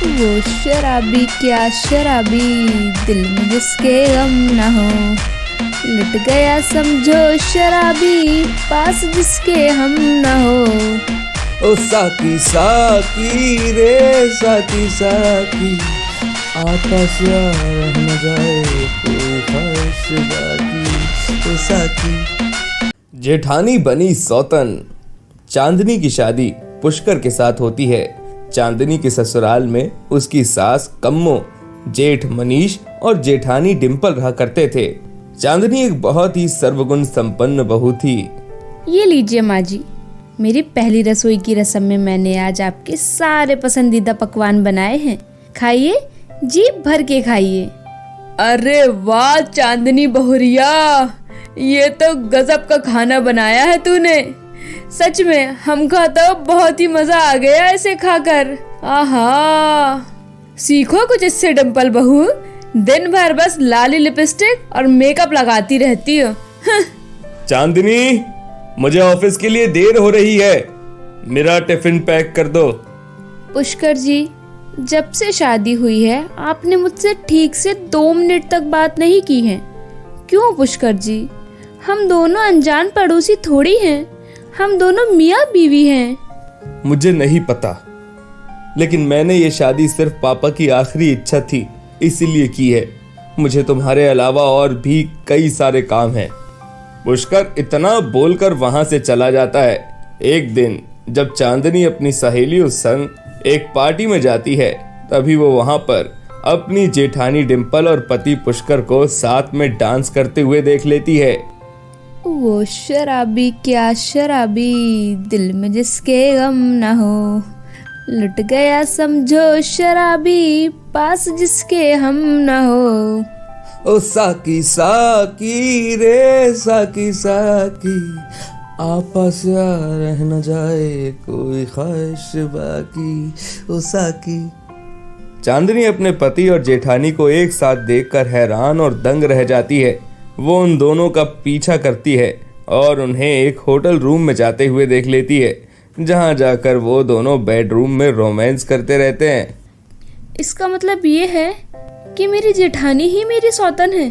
वो शराबी क्या शराबी, दिल में जिसके गम न हो, लुट गया समझो शराबी, पास जिसके हम न हो। ओ साकी साकी रे साकी साकी, आपस रह न जाए कोई ख्वाहिश बाकी। ओ साकी। जेठानी बनी सौतन। चांदनी की शादी पुष्कर के साथ होती है। चांदनी के ससुराल में उसकी सास कम्मो, जेठ मनीष और जेठानी डिम्पल रहा करते थे। चांदनी एक बहुत ही सर्वगुण संपन्न बहू थी। ये लीजिए माँ जी, मेरी पहली रसोई की रस्म में मैंने आज आपके सारे पसंदीदा पकवान बनाए हैं। खाइए, जी भर के खाइए। अरे वाह चांदनी बहुरिया, ये तो गजब का खाना बनाया है तूने। सच में हमको तो बहुत ही मजा आ गया इसे खाकर। आहा, सीखो कुछ इससे डिम्पल बहू, दिन भर बस लाली लिपस्टिक और मेकअप लगाती रहती हो। चांदनी, मुझे ऑफिस के लिए देर हो रही है, मेरा टिफिन पैक कर दो। पुष्कर जी, जब से शादी हुई है आपने मुझसे ठीक से 2 मिनट तक बात नहीं की है। क्यों पुष्कर जी, हम दोनों अनजान पड़ोसी थोड़ी हैं, हम दोनों मियाँ बीवी हैं। मुझे नहीं पता, लेकिन मैंने ये शादी सिर्फ पापा की आखिरी इच्छा थी इसीलिए की है। मुझे तुम्हारे अलावा और भी कई सारे काम हैं। पुष्कर इतना बोलकर वहां से चला जाता है। एक दिन जब चांदनी अपनी सहेलियों संग एक पार्टी में जाती है, तभी वो वहां पर अपनी जेठानी डिम्पल और पति पुष्कर को साथ में डांस करते हुए देख लेती है। वो शराबी क्या शराबी, दिल में जिसके गम न हो, लुट गया समझो शराबी, पास जिसके हम न हो। ओ साकी साकी रे साकी साकी, आपस रह न जाए कोई ख्वाहिश बाकी। ओ साकी। चांदनी अपने पति और जेठानी को एक साथ देखकर हैरान और दंग रह जाती है। वो उन दोनों का पीछा करती है और उन्हें एक होटल रूम में जाते हुए देख लेती है, जहां जाकर वो दोनों बेडरूम में रोमांस करते रहते हैं। इसका मतलब ये है कि मेरी जेठानी ही मेरी सौतन है।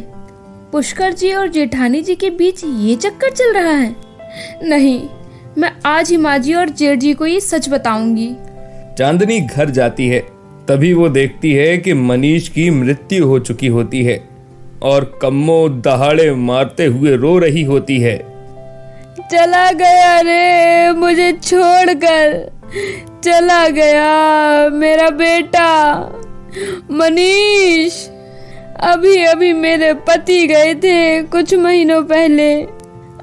पुष्कर जी और जेठानी जी के बीच ये चक्कर चल रहा है। नहीं, मैं आज ही माँ जी और जेठ जी को ये सच बताऊंगी। चांदनी घर जाती है, तभी वो देखती है कि मनीष की मृत्यु हो चुकी होती है और कम्मो दहाड़े मारते हुए रो रही होती है। चला गया रे मुझे छोड़कर, चला गया मेरा बेटा मनीष। अभी अभी मेरे पति गए थे कुछ महीनों पहले,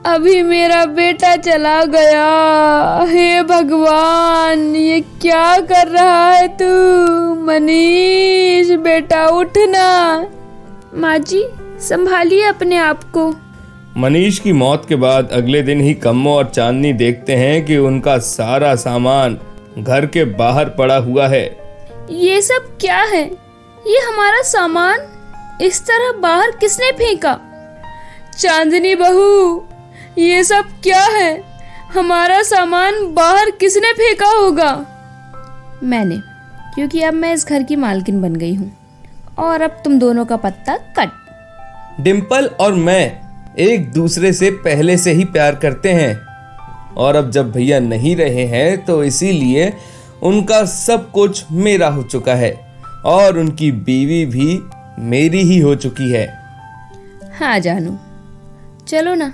अभी मेरा बेटा चला गया। हे भगवान, ये क्या कर रहा है तू? मनीष बेटा उठना। माँ जी, संभालिए अपने आप को। मनीष की मौत के बाद अगले दिन ही कम्मो और चांदनी देखते हैं कि उनका सारा सामान घर के बाहर पड़ा हुआ है। ये सब क्या है? ये हमारा सामान इस तरह बाहर किसने फेंका? चांदनी बहू, ये सब क्या है? हमारा सामान बाहर किसने फेंका होगा? मैंने, क्योंकि अब मैं इस घर की मालकिन बन गई हूँ और अब तुम दोनों का पत्ता कट। डिम्पल और मैं एक दूसरे से पहले से ही प्यार करते हैं और अब जब भैया नहीं रहे हैं तो इसीलिए उनका सब कुछ मेरा हो चुका है और उनकी बीवी भी मेरी ही हो चुकी है। हाँ जानू, चलो ना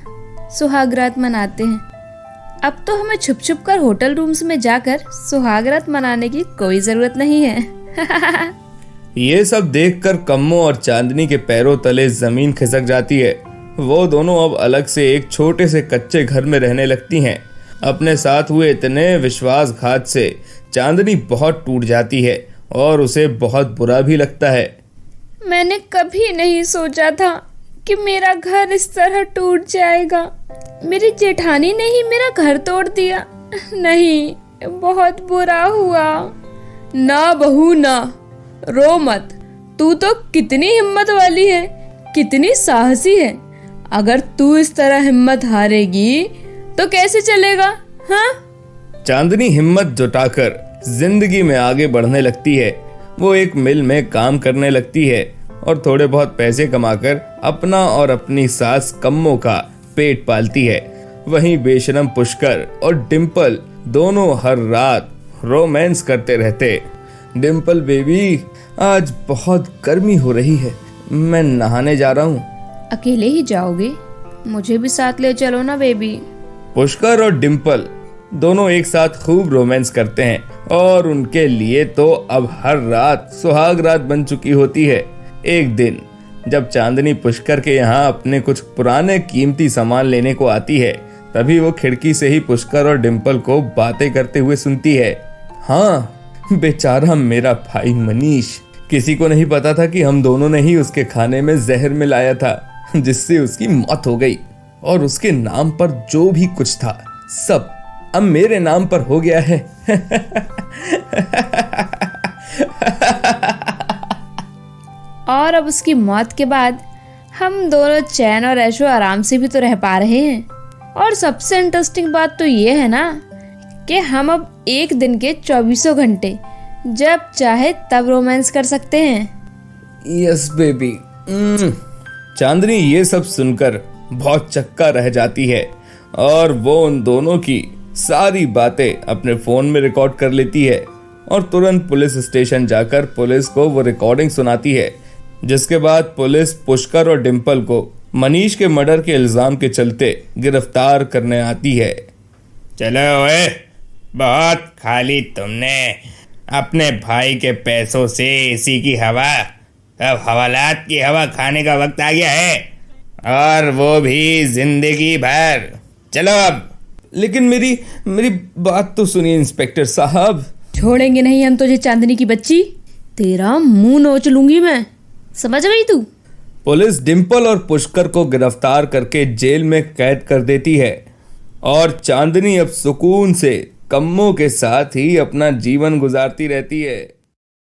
सुहागरात मनाते हैं। अब तो हमें छुप छुप कर होटल रूम्स में जाकर सुहागरात मनाने की कोई जरूरत नहीं है। ये सब देखकर कम्मो और चांदनी के पैरों तले जमीन खिसक जाती है। वो दोनों अब अलग से एक छोटे से कच्चे घर में रहने लगती हैं। अपने साथ हुए इतने विश्वासघात से चांदनी बहुत टूट जाती है और उसे बहुत बुरा भी लगता है। मैंने कभी नहीं सोचा था कि मेरा घर इस तरह टूट जाएगा। मेरी जेठानी ने ही मेरा घर तोड़ दिया। नहीं, बहुत बुरा हुआ। ना बहू ना, रो मत। तू तो कितनी हिम्मत वाली है, कितनी साहसी है। अगर तू इस तरह हिम्मत हारेगी तो कैसे चलेगा? हाँ? चांदनी हिम्मत जुटाकर जिंदगी में आगे बढ़ने लगती है। वो एक मिल में काम करने लगती है और थोड़े बहुत पैसे कमाकर अपना और अपनी सास कम्मो का पेट पालती है। वहीं बेशरम पुष्कर और डिम्पल दोनों हर रात रोमांस करते रहते। डिम्पल बेबी, आज बहुत गर्मी हो रही है, मैं नहाने जा रहा हूँ। अकेले ही जाओगे? मुझे भी साथ ले चलो ना बेबी। पुष्कर और डिम्पल दोनों एक साथ खूब रोमांस करते हैं और उनके लिए तो अब हर रात सुहाग रात बन चुकी होती है। एक दिन जब चांदनी पुष्कर के यहाँ अपने कुछ पुराने कीमती सामान लेने को आती है, तभी वो खिड़की से ही पुष्कर और डिम्पल को बातें करते हुए सुनती है। हाँ, बेचारा मेरा भाई मनीष, किसी को नहीं पता था कि हम दोनों ने ही उसके खाने में जहर मिलाया था, जिससे उसकी मौत हो गई। और उसके नाम पर जो भी कुछ था सब अब मेरे नाम पर हो गया है। और अब उसकी मौत के बाद हम दोनों चैन और ऐशो आराम से भी तो रह पा रहे हैं। और सबसे इंटरेस्टिंग बात तो ये है ना कि हम अब एक दिन के 24 घंटे जब चाहे तब रोमांस कर सकते हैं। Yes baby. चांदनी ये सब सुनकर बहुत चक्का रह जाती है और वो उन दोनों की सारी बातें अपने फोन में रिकॉर्ड कर लेती है और तुरंत पुलिस स्टेशन जाकर पुलिस को वो रिकॉर्डिंग सुनाती है। जिसके बाद पुलिस पुष्कर और डिम्पल को मनीष के मर्डर के इल्जाम के चलते गिरफ्तार करने आती है। चलो ओए, बहुत खाली तुमने अपने भाई के पैसों से एसी की हवा। अब हवालात की हवा खाने का वक्त आ गया है, और वो भी जिंदगी भर। चलो अब। लेकिन मेरी बात तो सुनिए इंस्पेक्टर साहब। छोड़ेंगे नहीं हम तुझे चांदनी की बच्ची, तेरा मुंह नोच लूंगी मैं, समझ गई तू? पुलिस डिम्पल और पुष्कर को गिरफ्तार करके जेल में कैद कर देती है और चांदनी अब सुकून से कम्मों के साथ ही अपना जीवन गुजारती रहती है।